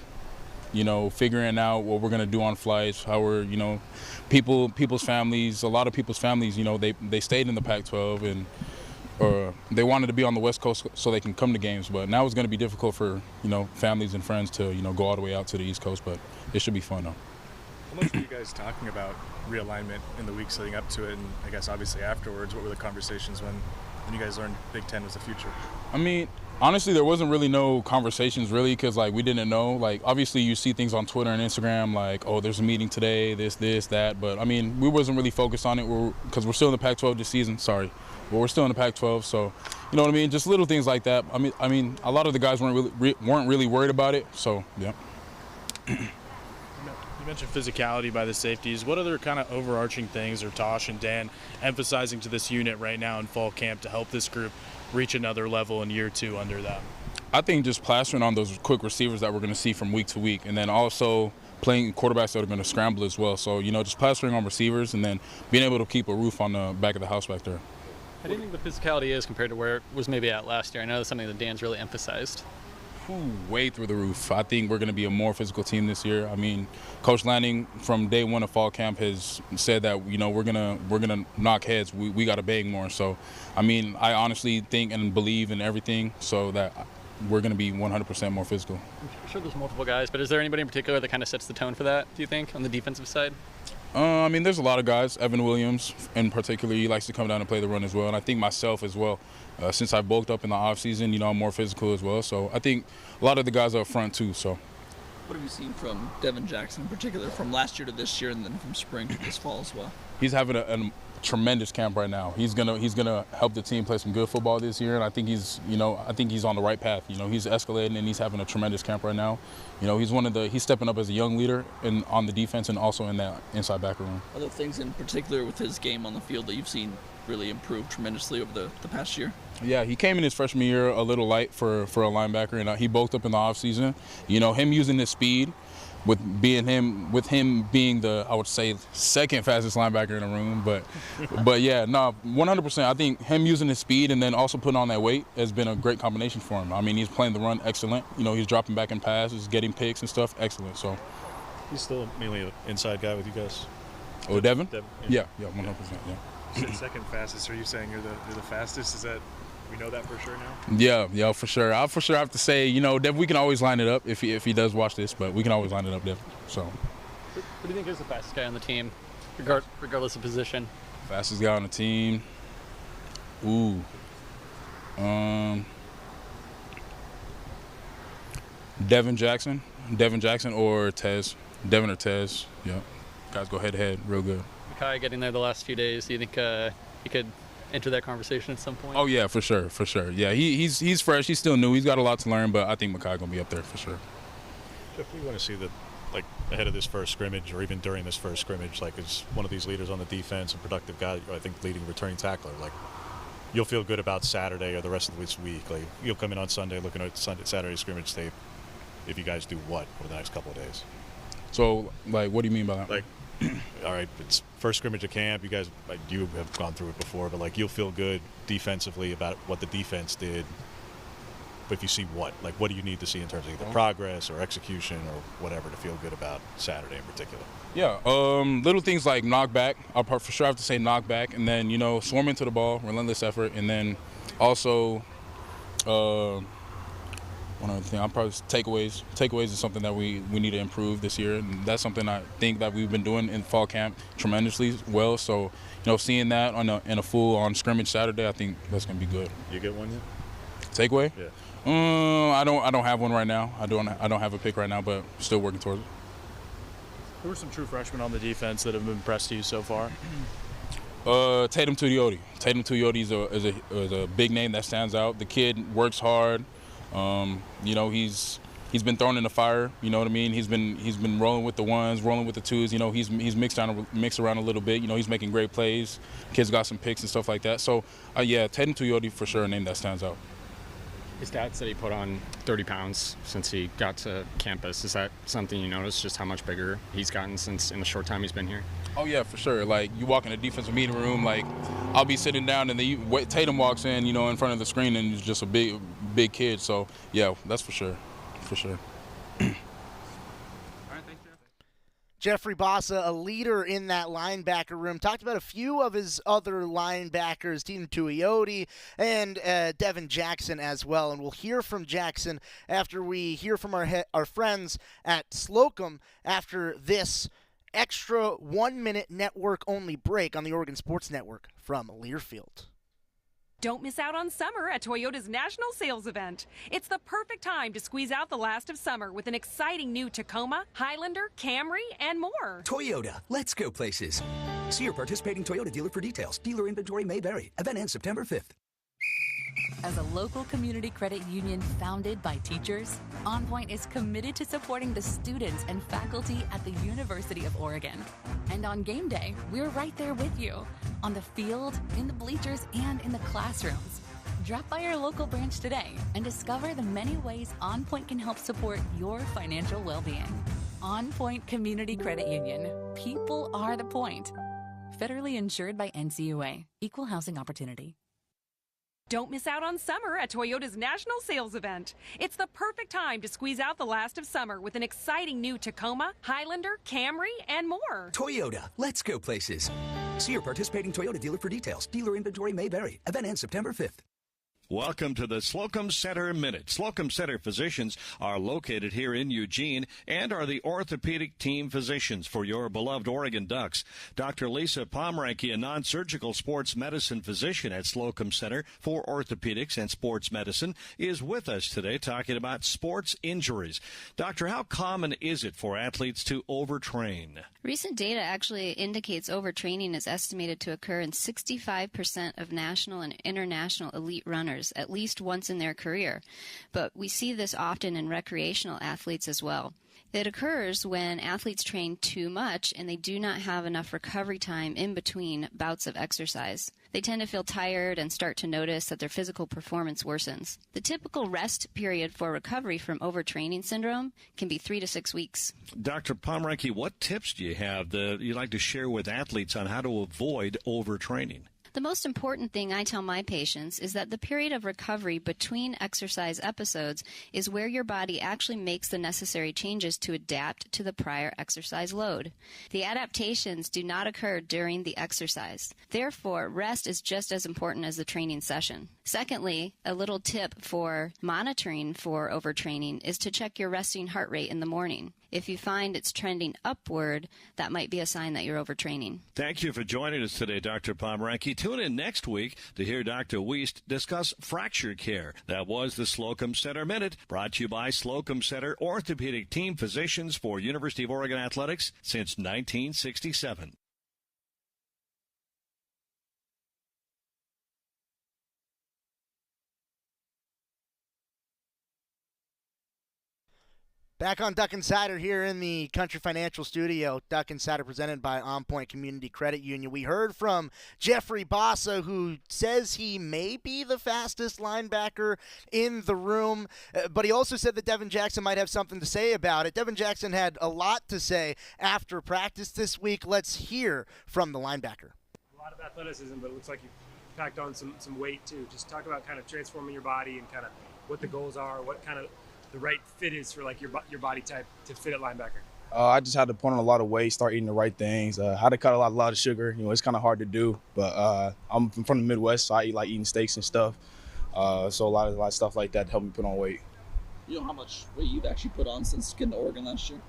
you know, figuring out what we're going to do on flights, how we're, you know, people's families, a lot of people's families, you know, they stayed in the Pac-12 and or they wanted to be on the West Coast so they can come to games, but now it's going to be difficult for, you know, families and friends to, you know, go all the way out to the East Coast, but it should be fun though. How much were you guys talking about realignment in the weeks leading up to it, and I guess obviously afterwards? What were the conversations when you guys learned Big Ten was the future? I mean, honestly, there wasn't really no conversations really because, like, we didn't know. Like, obviously you see things on Twitter and Instagram like, oh, there's a meeting today, this, that. But, I mean, we wasn't really focused on it because we're still in the Pac-12 this season. Sorry. But we're still in the Pac-12, so, you know what I mean? Just little things like that. I mean, a lot of the guys weren't really worried about it, so, yeah. You mentioned physicality by the safeties. What other kind of overarching things are Tosh and Dan emphasizing to this unit right now in fall camp to help this group reach another level in year 2 under them? I think just plastering on those quick receivers that we're going to see from week to week, and then also playing quarterbacks that are going to scramble as well. So, you know, just plastering on receivers and then being able to keep a roof on the back of the house back there. How do you think the physicality is compared to where it was maybe at last year? I know that's something that Dan's really emphasized. Way through the roof. I think we're going to be a more physical team this year. I mean, Coach Lanning from day one of fall camp has said that, you know, we're gonna knock heads. We got to bang more. So, I mean, I honestly think and believe in everything so that we're going to be 100% more physical. I'm sure there's multiple guys, but is there anybody in particular that kind of sets the tone for that, do you think, on the defensive side? I mean, there's a lot of guys. Evan Williams, in particular, he likes to come down and play the run as well. And I think myself as well. Since I bulked up in the offseason, you know, I'm more physical as well. So I think a lot of the guys are up front too. So. What have you seen from Devin Jackson in particular, from last year to this year, and then from spring to this fall as well? He's having a tremendous camp right now. He's gonna help the team play some good football this year, and I think he's on the right path. You know, he's escalating and he's having a tremendous camp right now. You know, he's stepping up as a young leader on the defense and also in that inside backer room. Are there things in particular with his game on the field that you've seen really improve tremendously over the past year? Yeah, he came in his freshman year a little light for a linebacker, and he bulked up in the offseason. You know, him using his speed, with him being the, I would say, second fastest linebacker in the room, but yeah, no, 100%. I think him using his speed and then also putting on that weight has been a great combination for him. I mean, he's playing the run excellent. You know, he's dropping back in passes, getting picks and stuff, excellent. So he's still mainly an inside guy with you guys. Oh, Devin? Yeah, 100%. Yeah. Second fastest. Are you saying you're the fastest? Is that, we know that for sure now? Yeah, for sure. I for sure have to say, you know, Dev, we can always line it up if he does watch this, but we can always line it up, Dev. So. Who do you think is the fastest guy on the team, regardless of position? Fastest guy on the team. Devin Jackson or Tez. Devin or Tez. Yeah. Guys go head to head, real good. Makai getting there the last few days. Do you think he could enter that conversation at some point? Oh yeah, for sure. Yeah, he's fresh. He's still new. He's got a lot to learn, but I think Makai gonna be up there for sure. Jeff, we want to see that, like, ahead of this first scrimmage or even during this first scrimmage, like, is one of these leaders on the defense, a productive guy, I think, leading returning tackler. Like, you'll feel good about Saturday or the rest of this week. Like, you'll come in on Sunday looking at Saturday scrimmage tape if you guys do what over the next couple of days. So, like, what do you mean by that? Like, all right, it's first scrimmage of camp. You guys, like, you have gone through it before, but, like, you'll feel good defensively about what the defense did. But if you see what do you need to see in terms of either progress or execution or whatever to feel good about Saturday in particular? Yeah, little things like knockback. I'll for sure have to say knockback, and then, swarm into the ball, relentless effort, and then also one other thing, I'll probably takeaways. Takeaways is something that we need to improve this year, and that's something I think that we've been doing in fall camp tremendously well. So, seeing that in a full on scrimmage Saturday, I think that's gonna be good. You get one yet? Takeaway? Yeah. I don't have one right now. I don't have a pick right now, but still working towards it. Who are some true freshmen on the defense that have impressed you so far? Tatum Tuioti. Tatum Tuioti is a big name that stands out. The kid works hard. He's been thrown in the fire. You know what I mean? He's been rolling with the ones, rolling with the twos. He's mixed around a little bit. He's making great plays. Kid's got some picks and stuff like that. So Tatum Tuioti for sure a name that stands out. His dad said he put on 30 pounds since he got to campus. Is that something you noticed, just how much bigger he's gotten since in the short time he's been here? Oh, yeah, for sure. Like, you walk in a defensive meeting room, like, I'll be sitting down and then Tatum walks in, in front of the screen and he's just a big kid. So, yeah, that's for sure. For sure. Jeffrey Bassa, a leader in that linebacker room, talked about a few of his other linebackers, Team Tuioti and Devin Jackson as well. And we'll hear from Jackson after we hear from our friends at Slocum after this extra 1-minute network-only break on the Oregon Sports Network from Learfield. Don't miss out on summer at Toyota's National Sales Event. It's the perfect time to squeeze out the last of summer with an exciting new Tacoma, Highlander, Camry, and more. Toyota, let's go places. See your participating Toyota dealer for details. Dealer inventory may vary. Event ends September 5th. As a local community credit union founded by teachers, OnPoint is committed to supporting the students and faculty at the University of Oregon. And on game day, we're right there with you, on the field, in the bleachers, and in the classrooms. Drop by our local branch today and discover the many ways OnPoint can help support your financial well-being. OnPoint Community Credit Union. People are the point. Federally insured by NCUA. Equal housing opportunity. Don't miss out on summer at Toyota's National Sales Event. It's the perfect time to squeeze out the last of summer with an exciting new Tacoma, Highlander, Camry, and more. Toyota, let's go places. See your participating Toyota dealer for details. Dealer inventory may vary. Event ends September 5th. Welcome to the Slocum Center Minute. Slocum Center physicians are located here in Eugene and are the orthopedic team physicians for your beloved Oregon Ducks. Dr. Lisa Pomranke, a non-surgical sports medicine physician at Slocum Center for Orthopedics and Sports Medicine, is with us today talking about sports injuries. Doctor, how common is it for athletes to overtrain? Recent data actually indicates overtraining is estimated to occur in 65% of national and international elite runners at least once in their career, but we see this often in recreational athletes as well. It occurs when athletes train too much and they do not have enough recovery time in between bouts of exercise. They tend to feel tired and start to notice that their physical performance worsens. The typical rest period for recovery from overtraining syndrome can be 3 to 6 weeks. Dr. Pomranke, what tips do you have that you'd like to share with athletes on how to avoid overtraining? The most important thing I tell my patients is that the period of recovery between exercise episodes is where your body actually makes the necessary changes to adapt to the prior exercise load. The adaptations do not occur during the exercise. Therefore, rest is just as important as the training session. Secondly, a little tip for monitoring for overtraining is to check your resting heart rate in the morning. If you find it's trending upward, that might be a sign that you're overtraining. Thank you for joining us today, Dr. Pomranke. Tune in next week to hear Dr. Wiest discuss fracture care. That was the Slocum Center Minute, brought to you by Slocum Center Orthopedic Team Physicians for University of Oregon Athletics since 1967. Back on Duck Insider here in the Country Financial Studio. Duck Insider presented by OnPoint Community Credit Union. We heard from Jeffrey Bassa, who says he may be the fastest linebacker in the room, but he also said that Devin Jackson might have something to say about it. Devin Jackson had a lot to say after practice this week. Let's hear from the linebacker. A lot of athleticism, but it looks like you packed on some weight too. Just talk about kind of transforming your body and kind of what the goals are, what kind of the right fit is for like your body type to fit at linebacker. I just had to put on a lot of weight, start eating the right things. Had to cut a lot of sugar. You know, it's kind of hard to do, but I'm from the Midwest, so I eat like eating steaks and stuff. So a lot of stuff like that helped me put on weight. You know how much weight you've actually put on since getting to Oregon last year?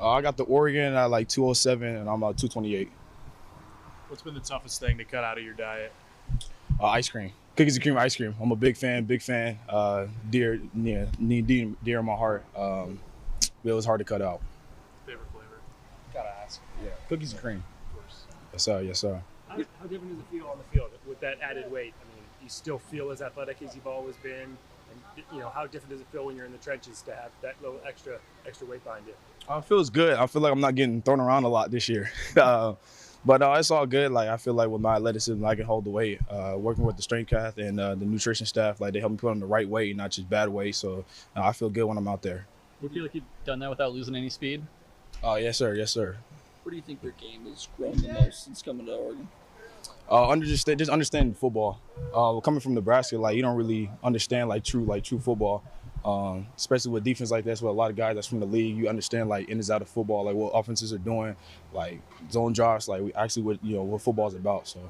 I got to Oregon at like 207, and I'm about 228. What's been the toughest thing to cut out of your diet? Ice cream. Cookies and cream ice cream. I'm a big fan. Dear in my heart. It was hard to cut out. Favorite flavor? Gotta ask. Yeah, cookies and cream. Of course. Yes, sir. Yes, sir. How different does it feel on the field with that added weight? I mean, you still feel as athletic as you've always been, and you know how different does it feel when you're in the trenches to have that little extra weight behind you? It feels good. I feel like I'm not getting thrown around a lot this year. But it's all good. Like I feel like with my athleticism, I can hold the weight. Working with the strength cath and the nutrition staff, like they help me put on the right weight, not just bad weight. So I feel good when I'm out there. Do you feel like you've done that without losing any speed? Yes, sir. Yes, sir. Where do you think your game has grown the most since coming to Oregon? Just understanding football. Coming from Nebraska, like you don't really understand like true football. Especially with defense like that's what a lot of guys that's from the league, you understand like in and out of football, like what offenses are doing, like zone drops, like we actually what football's about. So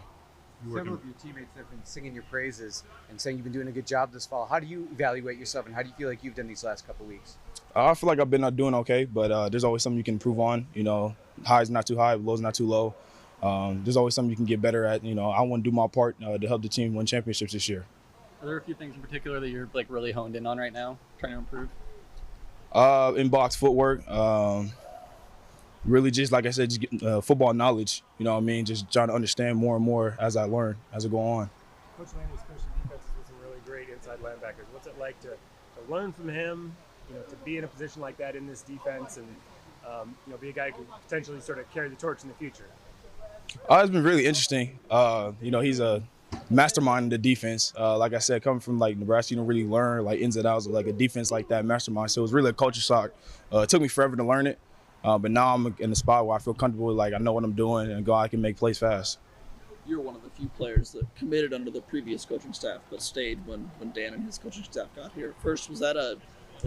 several of your teammates have been singing your praises and saying you've been doing a good job this fall. How do you evaluate yourself, and how do you feel like you've done these last couple of weeks? I feel like I've been doing okay, but there's always something you can improve on. You know, highs not too high, lows not too low. There's always something you can get better at. You know, I want to do my part to help the team win championships this year. Are there a few things in particular that you're like really honed in on right now, trying to improve? In-box footwork, really just like I said, just get, football knowledge. You know what I mean? Just trying to understand more and more as I learn, as I go on. Coach Laney's coaching defenses with some really great inside linebackers. What's it like to learn from him? You know, to be in a position like that in this defense, and be a guy who could potentially sort of carry the torch in the future. It's been really interesting. He's a mastermind in the defense. Like I said, coming from like Nebraska, you don't really learn like ins and outs of like a defense like that mastermind. So it was really a culture shock. It took me forever to learn it, but now I'm in a spot where I feel comfortable. Like I know what I'm doing, and I can make plays fast. You're one of the few players that committed under the previous coaching staff, but stayed when Dan and his coaching staff got here. First, was that a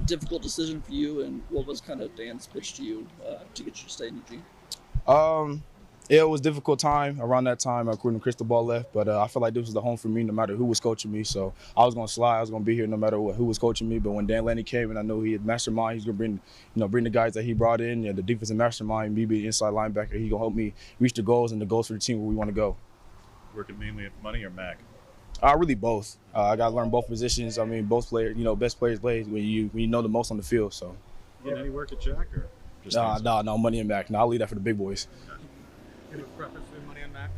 difficult decision for you, and what was kind of Dan's pitch to you to get you to stay in Eugene? It was a difficult time. Around that time, when Cristobal left, but I felt like this was the home for me no matter who was coaching me. So I was going to slide. I was going to be here no matter who was coaching me. But when Dan Lanning came and I knew he had mastermind, he's going to bring the guys that he brought in, the defensive mastermind, me being inside linebacker. He's going to help me reach the goals and the goals for the team where we want to go. Working mainly at money or Mac? Really both. I got to learn both positions. I mean, both players, best players play when you know the most on the field. So. You getting any work at Jack or? Just no, money and Mac. No, I'll leave that for the big boys. Any preference for money on Mac?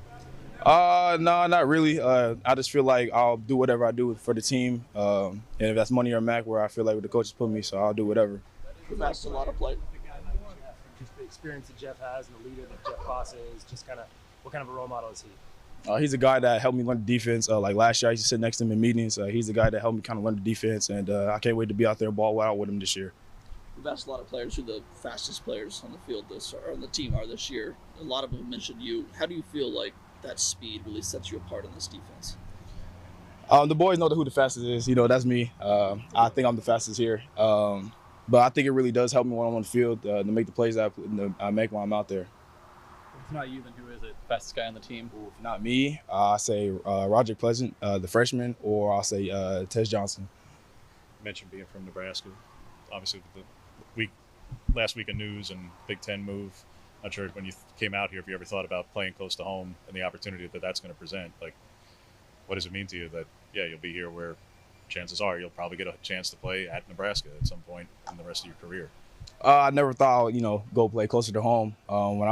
No, not really. I just feel like I'll do whatever I do for the team. And if that's money or Mac, where I feel like the coaches put me, so I'll do whatever. We've asked a lot of players. Just the experience that Jeff has and the leader that Jeff Bassa is, just kind of, what kind of a role model is he? He's a guy that helped me learn the defense. Like last year, I used to sit next to him in meetings. He's the guy that helped me kind of learn the defense, and I can't wait to be out there and ball out with him this year. We've asked a lot of players who the fastest players on the field on the team are this year. A lot of them mentioned you. How do you feel like that speed really sets you apart in this defense? The boys know who the fastest is. That's me. I think I'm the fastest here. But I think it really does help me when I'm on the field to make the plays that I make when I'm out there. If not you, then who is it? Fastest guy on the team? If not me, I say Roger Pleasant, the freshman, or I'll say Tez Johnson. You mentioned being from Nebraska. Obviously, last week of news and Big Ten move. Not sure when you came out here if you ever thought about playing close to home and the opportunity that that's going to present. Like, what does it mean to you that you'll be here where chances are you'll probably get a chance to play at Nebraska at some point in the rest of your career? I never thought I would, go play closer to home. When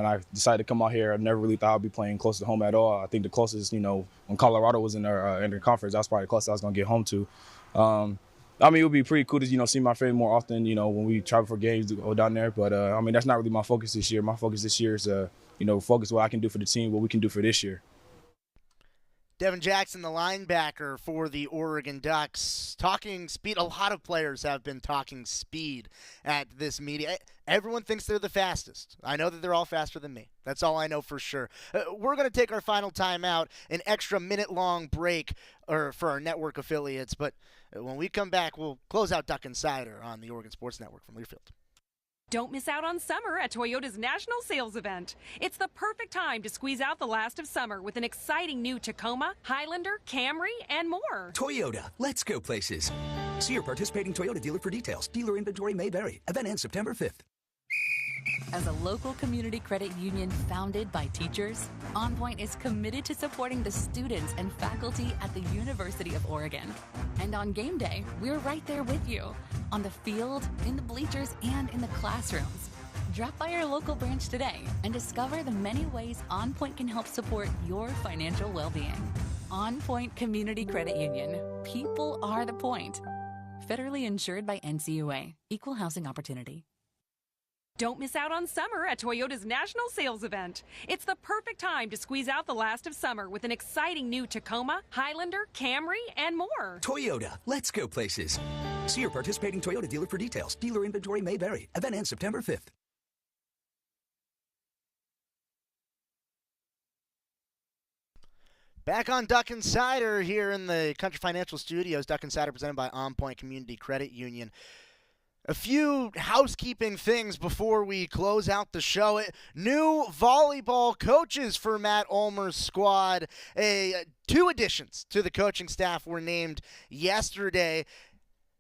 I decided to come out here, I never really thought I'd be playing close to home at all. I think the closest, when Colorado was in their conference, that's probably the closest I was going to get home to. I mean, it would be pretty cool to, see my family more often, when we travel for games to go down there. But, I mean, that's not really my focus this year. My focus this year is, focus what I can do for the team, what we can do for this year. Devin Jackson, the linebacker for the Oregon Ducks, talking speed. A lot of players have been talking speed at this meeting. Everyone thinks they're the fastest. I know that they're all faster than me. That's all I know for sure. We're going to take our final timeout, an extra minute-long break for our network affiliates. But when we come back, we'll close out Duck Insider on the Oregon Sports Network from Learfield. Don't miss out on summer at Toyota's National Sales Event. It's the perfect time to squeeze out the last of summer with an exciting new Tacoma, Highlander, Camry, and more. Toyota, let's go places. See your participating Toyota dealer for details. Dealer inventory may vary. Event ends September 5th. As a local community credit union founded by teachers, OnPoint is committed to supporting the students and faculty at the University of Oregon. And on game day, we're right there with you, on the field, in the bleachers, and in the classrooms. Drop by our local branch today and discover the many ways OnPoint can help support your financial well-being. OnPoint Community Credit Union. People are the point. Federally insured by NCUA. Equal housing opportunity. Don't miss out on summer at Toyota's National Sales Event. It's the perfect time to squeeze out the last of summer with an exciting new Tacoma, Highlander, Camry, and more. Toyota, let's go places. See your participating Toyota dealer for details. Dealer inventory may vary. Event ends September 5th. Back on Duck Insider here in the Country Financial Studios. Duck Insider presented by OnPoint Community Credit Union. A few housekeeping things before we close out the show. New volleyball coaches for Matt Ulmer's squad. 2 additions to the coaching staff were named yesterday.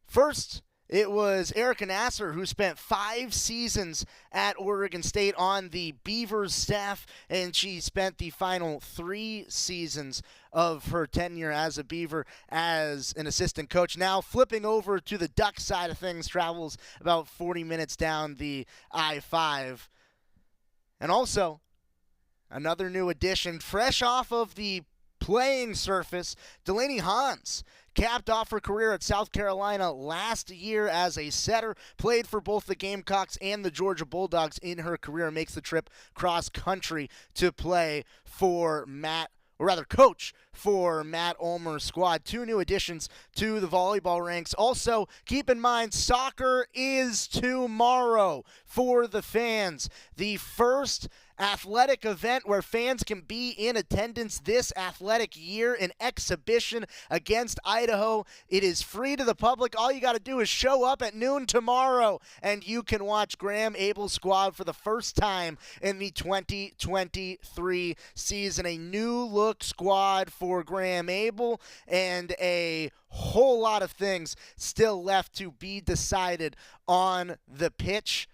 First, it was Erica Nasser, who spent 5 seasons at Oregon State on the Beavers staff, and she spent the final 3 seasons of her tenure as a Beaver as an assistant coach. Now flipping over to the Duck side of things, travels about 40 minutes down the I-5. And also, another new addition, fresh off of the playing surface, Delaney Hans capped off her career at South Carolina last year as a setter, played for both the Gamecocks and the Georgia Bulldogs in her career, makes the trip cross-country to play for coach for Matt Ulmer's squad. 2 new additions to the volleyball ranks. Also, keep in mind, soccer is tomorrow for the fans. The first athletic event where fans can be in attendance this athletic year, an exhibition against Idaho. It is free to the public. All you got to do is show up at noon tomorrow, and you can watch Graham Abel's squad for the first time in the 2023 season. A new look squad for Graham Abel, and a whole lot of things still left to be decided on the pitch.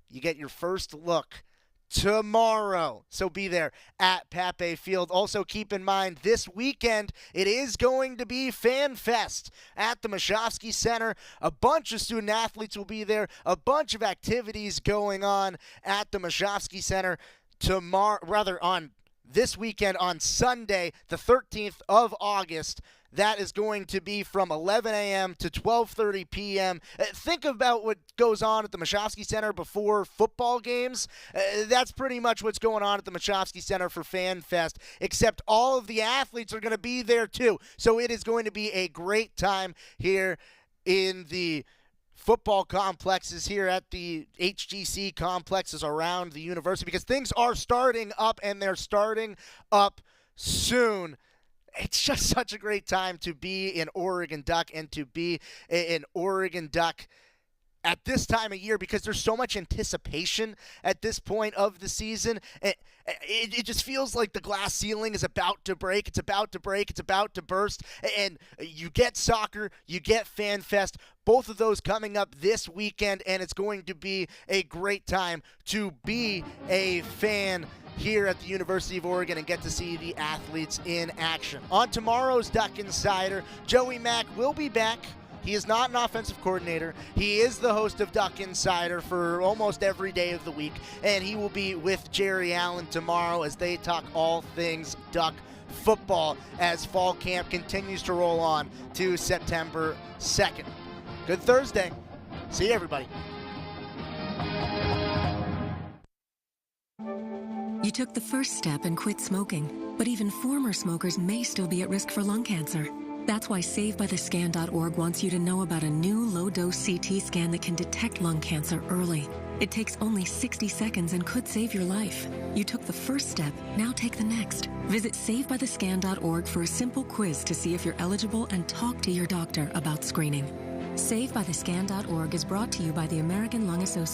You get your first look tomorrow, so be there at Pape Field. Also keep in mind, this weekend it is going to be Fan Fest at the Mashofsky Center. A bunch of student athletes will be there, a bunch of activities going on at the Mashofsky Center on this weekend, on Sunday the 13th of August. That is going to be from 11 a.m. to 12:30 p.m. Think about what goes on at the Mashofsky Center before football games. That's pretty much what's going on at the Mashofsky Center for Fan Fest, except all of the athletes are going to be there too. So it is going to be a great time here in the football complexes, here at the HGC complexes around the university, because things are starting up, and they're starting up soon. It's just such a great time to be an Oregon Duck and to be an Oregon Duck at this time of year, because there's so much anticipation at this point of the season. It just feels like the glass ceiling is about to break. It's about to break. It's about to burst. And you get soccer, you get Fan Fest, both of those coming up this weekend, and it's going to be a great time to be a fan here at the University of Oregon and get to see the athletes in action. On tomorrow's Duck Insider, Joey Mack will be back. He is not an offensive coordinator. He is the host of Duck Insider for almost every day of the week, and he will be with Jerry Allen tomorrow as they talk all things Duck football as fall camp continues to roll on to September 2nd. Good Thursday. See you, everybody. You took the first step and quit smoking, but even former smokers may still be at risk for lung cancer. That's why SaveByTheScan.org wants you to know about a new low-dose CT scan that can detect lung cancer early. It takes only 60 seconds and could save your life. You took the first step, now take the next. Visit SaveByTheScan.org for a simple quiz to see if you're eligible and talk to your doctor about screening. SaveByTheScan.org is brought to you by the American Lung Association.